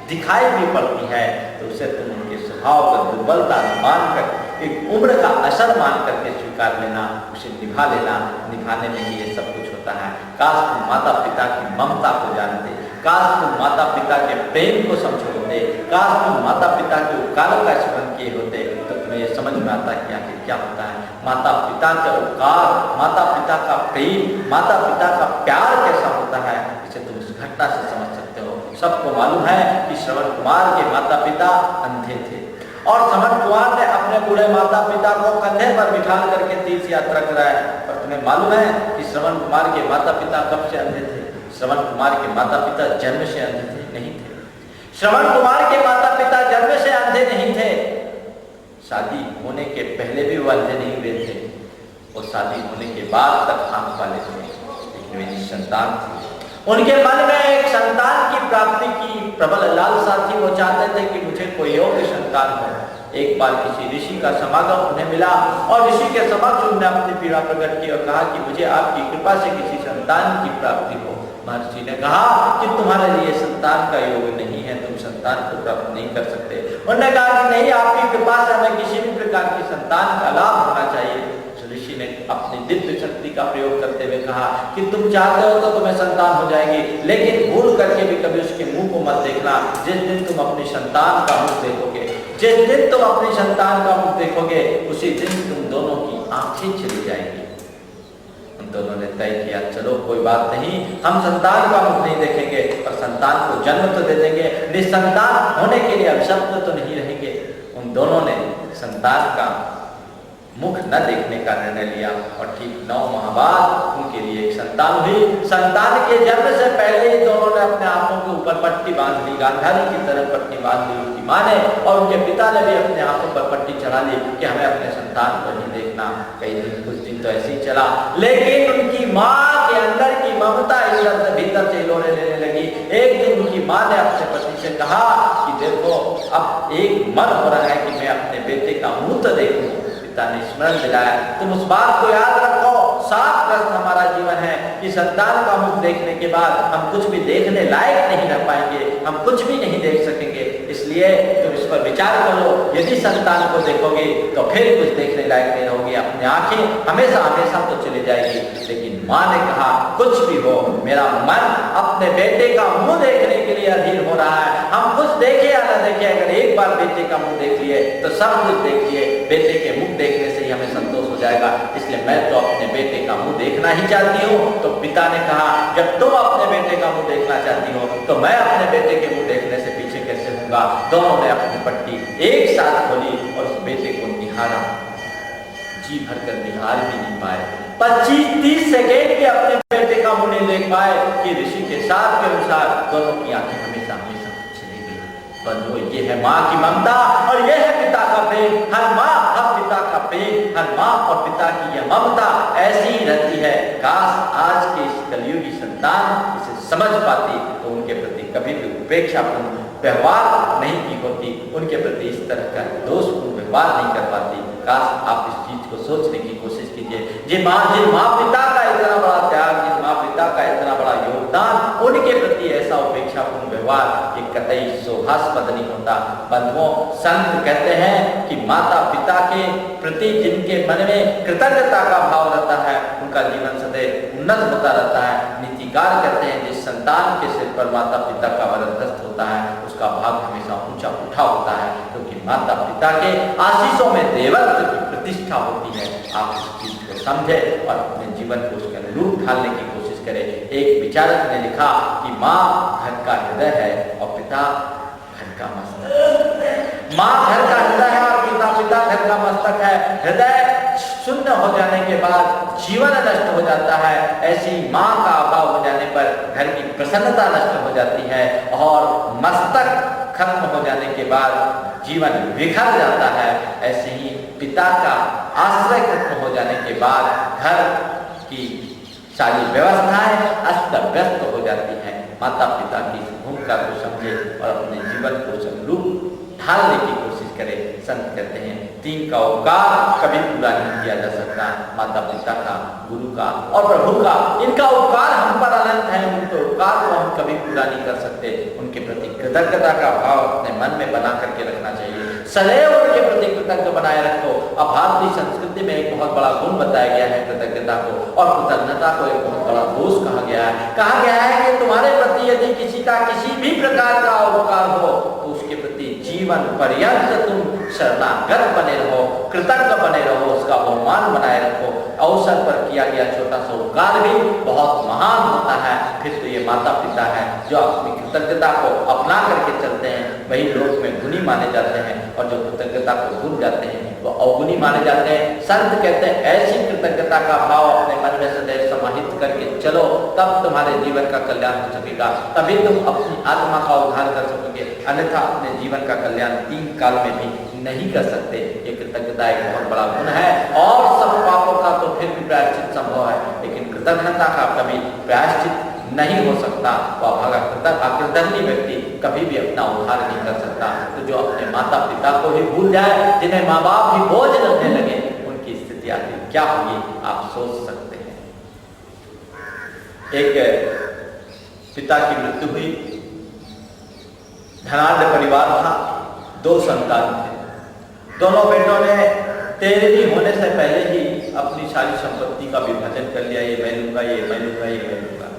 दिखाई भी पड़ती है तो उसे तुम उनके स्वभाव का दुर्बलता मानकर, एक उम्र का असर मान करके स्वीकार लेना, उसे निभा लेना। निभाने में ही ये सब कुछ होता है। काश तुम माता पिता की ममता को जानते, काश तुम माता पिता के प्रेम को समझ होते, काश तुम माता पिता के उपकारों का स्मरण किए होते, तो तुम्हें ये समझ में आता कि आखिर क्या होता है। माता पिता का उपकार, माता पिता का प्रेम, माता पिता का प्यार कैसा होता है, इसे तुम इस घटना से समझ सकते हो। सबको मालूम है कि श्रवण कुमार के माता पिता अंधे थे, और श्रवण कुमार ने अपने बूढ़े माता पिता को कंधे पर बिठा करके तीर्थ यात्रा कराया। पर तुम्हें मालूम है कि श्रवण कुमार के माता पिता कब से अंधे थे? श्रवण कुमार के माता पिता जन्म से अंधे थे? नहीं थे। श्रवण कुमार के माता पिता जन्म से अंधे नहीं थे, शादी होने के पहले भी वो अंधे नहीं हुए थे, और शादी होने के बाद तक आंख वाले थे, लेकिन वे निसंतान थे। उनके मन में एक संतान की प्राप्ति की प्रबल लालसा थी। वो चाहते थे कि मुझे कोई योग्य संतान हो। एक बार किसी ऋषि का समागम उन्हें मिला, और ऋषि के समक्ष उन्होंने अपनी पीड़ा प्रकट की और कहा कि मुझे आपकी कृपा से किसी संतान की प्राप्ति हो। महर्षि ने कहा कि तुम्हारे लिए संतान का योग नहीं है, तुम संतान को प्राप्त नहीं कर सकते। उन्होंने कहा कि नहीं, आपकी कृपा से हमें किसी भी प्रकार की संतान का लाभ होना चाहिए। ऋषि ने अपनी दिव्य शक्ति का प्रयोग करते हुए कहा कि तुम चाहते हो तो तुम्हें संतान हो जाएगी, लेकिन भूल करके भी कभी उसके मुंह को मत देखना। जिस दिन तुम अपनी संतान का मुख देखोगे, जिस दिन तुम अपनी संतान का मुख देखोगे, उसी दिन तुम दोनों की आंखें चली जाएंगी। उन दोनों ने तय किया, चलो कोई बात नहीं, हम संतान का मुख नहीं देखेंगे और संतान को जन्म तो दे देंगे, निसंतान होने के लिए अभिशप्त तो नहीं रहेंगे। उन दोनों ने संतान का मुख न देखने का निर्णय लिया और ठीक 9 माह बाद उनके लिए एक संतान हुई। संतान के जन्म से पहले ही दोनों ने अपने आंखों के ऊपर पट्टी बांध ली, गांधारी की तरह पट्टी बांध ली उनकी माँ ने, और उनके पिता ने भी अपने आंखों पर पट्टी चढ़ा ली कि हमें अपने संतान को नहीं देखना। कई दिन, कुछ दिन तो ऐसे ही चला, लेकिन उनकी माँ के अंदर की ममता इधर से भीतर से हिलोने लेने लगी। एक दिन उनकी माँ ने अपने पति से कहा कि देखो, अब एक मन हो रहा है कि मैं अपने बेटे का मुंह तो देखूं। पिता ने स्मरण दिलाया, तुम उस बात को याद रखो, शापग्रस्त हमारा जीवन है कि संतान का मुख देखने के बाद हम कुछ भी देखने लायक नहीं रह पाएंगे, हम कुछ भी नहीं देख सकेंगे। इसलिए तुम इस पर विचार करो, यदि संतान को देखोगे तो फिर कुछ देखने लायक नहीं रहोगे, अपनी आंखें हमेशा हमेशा तो चली जाएगी। लेकिन माँ ने कहा, कुछ भी हो, मेरा मन अपने बेटे का मुंह देखने के लिए अधीर हो रहा है। हम कुछ देखे या न देखे, अगर एक बार बेटे का मुंह देख लिए तो सब कुछ देख लिए, बेटे के मुख देखने से ही हमें संतोष हो जाएगा। इसलिए मैं तो अपने बेटे का मुंह देखना ही चाहती हूँ। तो पिता ने कहा, जब तुम अपने बेटे का मुंह देखना चाहती हो तो मैं अपने बेटे के मुंह देखने से पीछे कैसे हूँगा। दोनों ने अपनी पट्टी एक साथ खोली और उस बेटे को निहारा, जी भरकर निहार भी नहीं पाए। 25-30 सेकेंड के अपने बेटे का मुंह नहीं देख पाए कि ऋषि के साथ के अनुसार दोनों की आंखें हमेशा हमेशा चली गई। बंधुओं, ये है माँ की ममता और ये है पिता का प्रेम। हर माँ, हर पिता का प्रेम, हर माँ और पिता की यह ममता ऐसी ही रहती है। काश आज के इस कलयुगी संतान इसे समझ पाती तो उनके प्रति कभी भी उपेक्षापूर्ण व्यवहार नहीं की होती, उनके प्रति इस तरह का दोषपूर्ण व्यवहार नहीं कर पाती। काश आप इस चीज को सोचने की कोशिश कीजिए। जिन माँ पिता का इतना बड़ा त्याग, जिन माँ पिता का इतना बड़ा योगदान, उनके प्रति ऐसा उपेक्षापूर्ण व्यवहार ये कतई शोभास्पद नहीं होता। बंधुओं, संत कहते हैं कि माता पिता के प्रति जिनके मन में कृतज्ञता का भाव रहता है, उनका जीवन सदैव उन्नत होता रहता है। नीतिकार कहते हैं, जिस संतान के सिर पर माता पिता का वरदहस्त होता है, उसका भाग हमेशा ऊंचा उठा होता है, क्योंकि माता पिता के आशीषों में देवत्व की प्रतिष्ठा होती है। आप इस चीज को समझे और अपने जीवन को उसके अनुरूप ढालने की कोशिश करें। एक विचारक ने लिखा कि माँ घर का हृदय है और पिता घर का मस्तक। माँ घर का हृदय है और पिता घर का मस्तक है। हृदय शून्य हो जाने के बाद जीवन नष्ट हो जाता है। ऐसी माँ का अभाव हो जाने पर घर की प्रसन्नता नष्ट हो जाती है और मस्तक खत्म हो जाने के बाद जीवन बिखर जाता है। ऐसे ही पिता का आश्रय खत्म हो जाने के बाद घर की सारी व्यवस्थाएं अस्त व्यस्त हो जाती हैं। माता पिता की भूमिका को समझे और अपने जीवन को समरूप ढालने की कोशिश करें। संत कहते हैं, 3 का उपकार कभी पूरा नहीं किया जा सकता। माता पिता का, गुरु का और प्रभु का, इनका उपकार हम पर अनंत है। उनके उपकार को हम कभी पूरा नहीं कर सकते। उनके प्रति कृतज्ञता का भाव अपने मन में बना करके रखना चाहिए। सदैव उनके प्रति कृतज्ञ बनाए रखो। अब भारतीय संस्कृति में एक बहुत बड़ा गुण बताया गया है कृतज्ञता को, और कृतज्ञता को एक बहुत बड़ा दोष कहा गया है। कहा गया है कि तुम्हारे प्रति यदि किसी का किसी भी प्रकार का उपकार हो तो उसके प्रति जीवन पर्यंत तुम शरणागत बने रहो, कृतज्ञ बने रहो, उसका बहुमान बनाए रखो। अवसर पर किया गया छोटा सा उपकार भी बहुत महान होता है। फिर तो ये माता पिता है जो अपनी कृतज्ञता को अपना करके चलते हैं, वही लोक में गुणी माने जाते हैं, और जो कृतज्ञता को भूल जाते हैं वो अवगुणी माने जाते हैं। संत कहते हैं, ऐसी कृतज्ञता का भाव अपने मन में सदैव समाहित करके चलो, तब तुम्हारे जीवन का कल्याण हो सकेगा, तभी तुम अपनी आत्मा का उद्धार कर सकोगे। अन्यथा अपने जीवन का कल्याण 3 काल में भी नहीं कर सकते। ये कृतज्ञता एक बहुत बड़ा गुण है, और सब पापों का तो फिर भी प्रायश्चित संभव है, लेकिन कृतज्ञता का कभी प्रायश्चित नहीं हो सकता। अकृतज्ञ व्यक्ति कभी भी अपना उद्धार नहीं कर सकता। तो जो अपने माता पिता को ही भूल जाए, जिन्हें माँ बाप ही बोझ लगने लगे, उनकी स्थिति आखिर क्या होगी आप सोच सकते हैं। एक पिता की मृत्यु हुई, धनाढ्य परिवार था, 2 संतान थे। दोनों बेटों ने 13वीं होने से पहले ही अपनी सारी संपत्ति का विभाजन कर लिया, ये मैं लूंगा, ये मैं लूंगा, ये मैं लूंगा।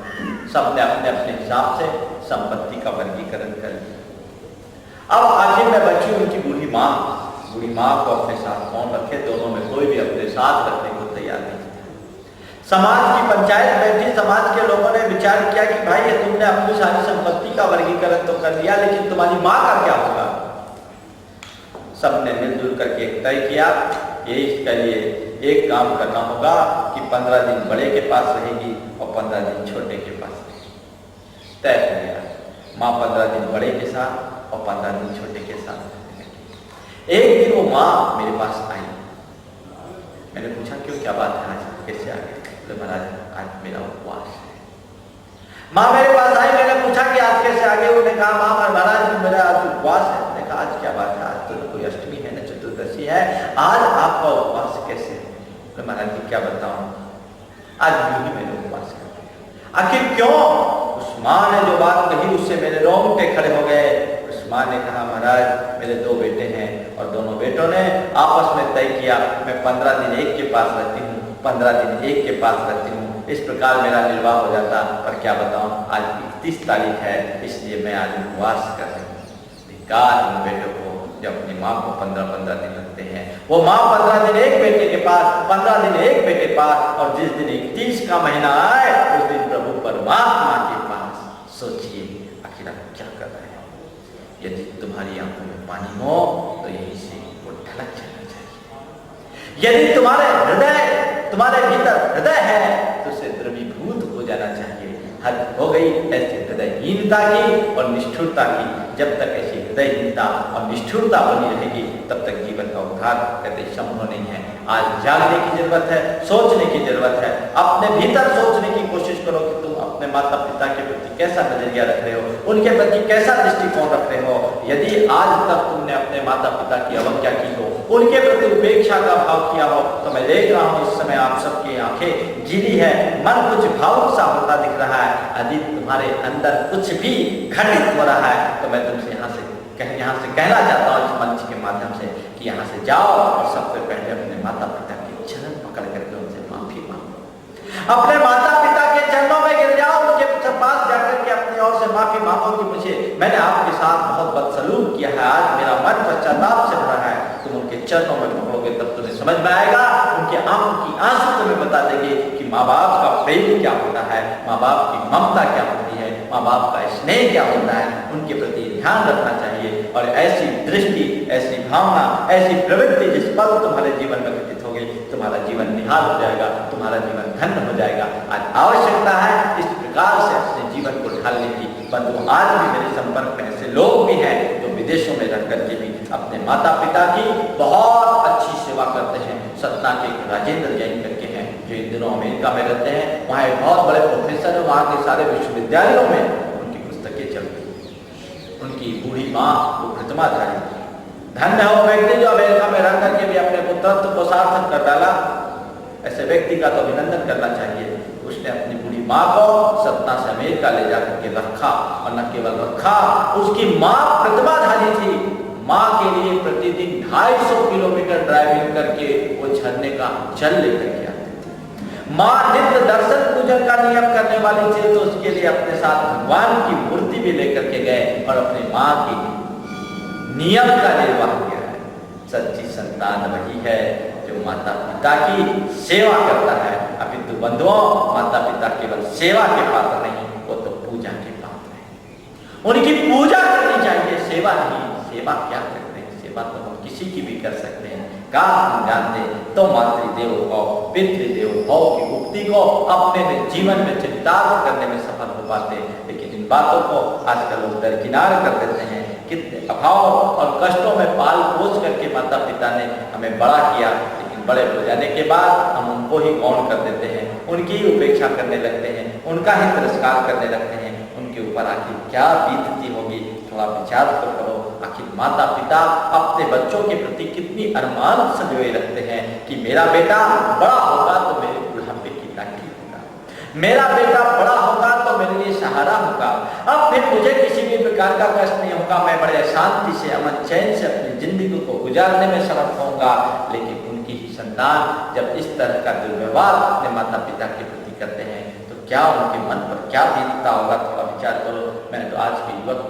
सबने अपने अपने हिसाब से संपत्ति का वर्गीकरण कर लिया। अब आखिर में बची उनकी बूढ़ी माँ को अपने साथ कौन रखे? दोनों में कोई भी अपने साथ रखने को तैयार नहीं था। समाज की पंचायत बैठी, समाज के लोगों ने विचार किया कि भाई ये तुमने अपनी सारी संपत्ति का वर्गीकरण तो कर लिया, लेकिन तुम्हारी माँ का क्या होगा? सबने मिलजुल करके तय किया, ये इसके लिए एक काम करना होगा कि 15 दिन बड़े के पास रहेगी और 15 दिन छोटे के पास रहेगी। तय हो गया, माँ 15 दिन बड़े के साथ और 15 दिन छोटे के साथ। एक दिन वो माँ मेरे पास आई, मैंने पूछा क्यों, क्या बात है, आज कैसे आ गए? तो महाराज आज मेरा उपवास है। माँ मेरे पास आई, मैंने पूछा कि आज कैसे आ गए? उन्होंने कहा माँ महाराज मेरा आज उपवास है। मैंने कहा आज क्या बात है, आज तो कोई अष्टमी है ना, चतुर्दशी है, आज आपका उपवास कैसे है? तो महाराज जी क्या बताऊं, आज यूं ही मैंने उपवास कर दिया। आखिर क्यों? उस माँ ने जो बात कही उससे मेरे रोंगटे खड़े हो गए। उस माँ ने कहा महाराज मेरे 2 बेटे हैं और दोनों बेटों ने आपस में तय किया मैं 15 दिन एक के पास रहती हूँ, 15 दिन एक के पास रहती हूँ, इस प्रकार मेरा निर्वाह हो जाता। और क्या बताऊं, आज 31 तारीख है, इसलिए मैं आज उपवास कर रही हूँ। धिक्कार उन बेटों को जो अपनी माँ को 15-15 दिन रखते हैं। वो माँ 15 दिन एक बेटे के पास, 15 दिन एक बेटे के पास, और जिस दिन 31 का महीना आए उस दिन प्रभु परमात्मा के पास। सोचिए आखिर आप क्या कर रहे हैं? यदि तुम्हारी आंखों में पानी हो तो यहीं से वो ढलक जाना चाहिए। यदि तुम्हारे भीतर हृदय है तो उसे द्रवीभूत हो जाना चाहिए। हद हो गई ऐसी हृदयहीनता की और निष्ठुरता की। जब तक ऐसी हृदयहीनता और निष्ठुरता बनी रहेगी तब तक जीवन का उद्धार कतई संभव नहीं है। आज जागने की जरूरत है, सोचने की जरूरत है। अपने भीतर सोचने की कोशिश करो कि तुम अपने माता पिता के प्रति कैसा नजरिया रख रहे हो, उनके प्रति कैसा दृष्टिकोण रख रहे हो। यदि आज तक तुमने अपने माता पिता की अवज्ञा की हो, उनके प्रति उपेक्षा का भाव किया हो, तो मैं देख रहा हूँ इस समय आप सबकी आंखें गीली है, मन कुछ भावुक सा होता दिख रहा है। यदि तुम्हारे अंदर कुछ भी घटित हो रहा है तो मैं तुमसे यहाँ से कहना चाहता हूँ इस मंच के माध्यम से कि यहाँ से जाओ और सबसे पहले अपने माता पिता के चरण पकड़ करके उनसे माफी मांगो। अपने माता पिता के चरणों में गिर जाओ, उनके पास जाकर के अपनी ओर से माफी मांगो कि मैंने आपके साथ बहुत बदसलूक किया है, आज मेरा मन पश्चाताप से भरा है। तुम उनके चरणों में पकड़ोगे तब तुम्हें समझ में आएगा, उनके आंखों की आंसू तुम्हें बता देंगे कि माँ बाप का प्रेम क्या होता है, माँ बाप की ममता क्या होती है, माँ बाप का स्नेह क्या होता है। उनके प्रति ध्यान रखना चाहिए और ऐसी दृष्टि, ऐसी भावना, ऐसी प्रवृत्ति जिस पल तुम्हारे जीवन में घटित होगी तुम्हारा जीवन निहाल हो जाएगा, तुम्हारा जीवन धन्य हो जाएगा। आज आवश्यकता है इस प्रकार से अपने जीवन को ढालने की। परंतु आज भी मेरे संपर्क में ऐसे लोग भी हैं जो विदेशों में रह करके भी अपने माता पिता की बहुत अच्छी सेवा करते हैं। सतना के राजेंद्र जैन करके हैं जो इन दिनों अमेरिका में रहते हैं, वहाँ एक बहुत बड़े प्रोफेसर है, वहाँ के सारे विश्वविद्यालयों में उनकी पुस्तकें चलती हैं। उनकी बूढ़ी माँ वो प्रतिमाधारी थी। धन्य हो व्यक्ति जो अमेरिका में रह करके भी अपने पुत्रत्व को सार्थक कर डाला। ऐसे व्यक्ति का तो अभिनंदन करना चाहिए। उसने अपनी बूढ़ी माँ को सतना से अमेरिका ले जाकर के रखा, और न केवल रखा, उसकी माँ प्रतिमाधारी थी। माँ के लिए प्रतिदिन 250 किलोमीटर ड्राइविंग करके वो झरने का जल लेकर के आते थे। माँ नित्य दर्शन पूजन का नियम करने वाली थी, तो उसके लिए अपने साथ भगवान की मूर्ति भी लेकर के गए और अपनी माँ की नियम का निर्वाह किया है। सच्ची संतान वही है जो माता पिता की सेवा करता है। अपितु बंधुओं, माता पिता केवल सेवा के पात्र नहीं, वो तो पूजा के पात्र हैं। उनकी पूजा करनी चाहिए, सेवा नहीं। सेवा क्या करते हैं? सेवा तो हम किसी की भी कर सकते हैं। काश हम जानते तो मातृदेव भव, पितृदेव भव की उक्ति को अपने जीवन में चरितार्थ करने में सफल हो पाते। लेकिन इन बातों को आजकल लोग दरकिनार कर देते हैं। कितने अभाव और कष्टों में पाल पोस करके माता पिता ने हमें बड़ा किया, लेकिन बड़े हो जाने के बाद हम उनको ही गौण कर देते हैं, उनकी ही उपेक्षा करने लगते हैं, उनका ही तिरस्कार करने लगते हैं। उनके ऊपर आखिर क्या बीतती होगी, थोड़ा विचार तो करो। आखिर माता पिता अपने बच्चों के प्रति कितनी अरमान संजोए रखते हैं कि मेरा बेटा बड़ा होगा तो मेरे बुढ़ापे की लाठी होगा, मेरा बेटा बड़ा होगा तो मेरे लिए सहारा होगा। अपने फिर मुझे किसी भी प्रकार का कष्ट नहीं होगा, मैं बड़े शांति से अमन चैन से अपनी जिंदगी को गुजारने में समर्थ होऊंगा। लेकिन उनकी ही संतान जब इस तरह का दुर्व्यवहार अपने माता पिता के प्रति करते हैं तो क्या उनके मन पर क्या बीतता होगा, थोड़ा विचार करो। मैंने तो आज के युवक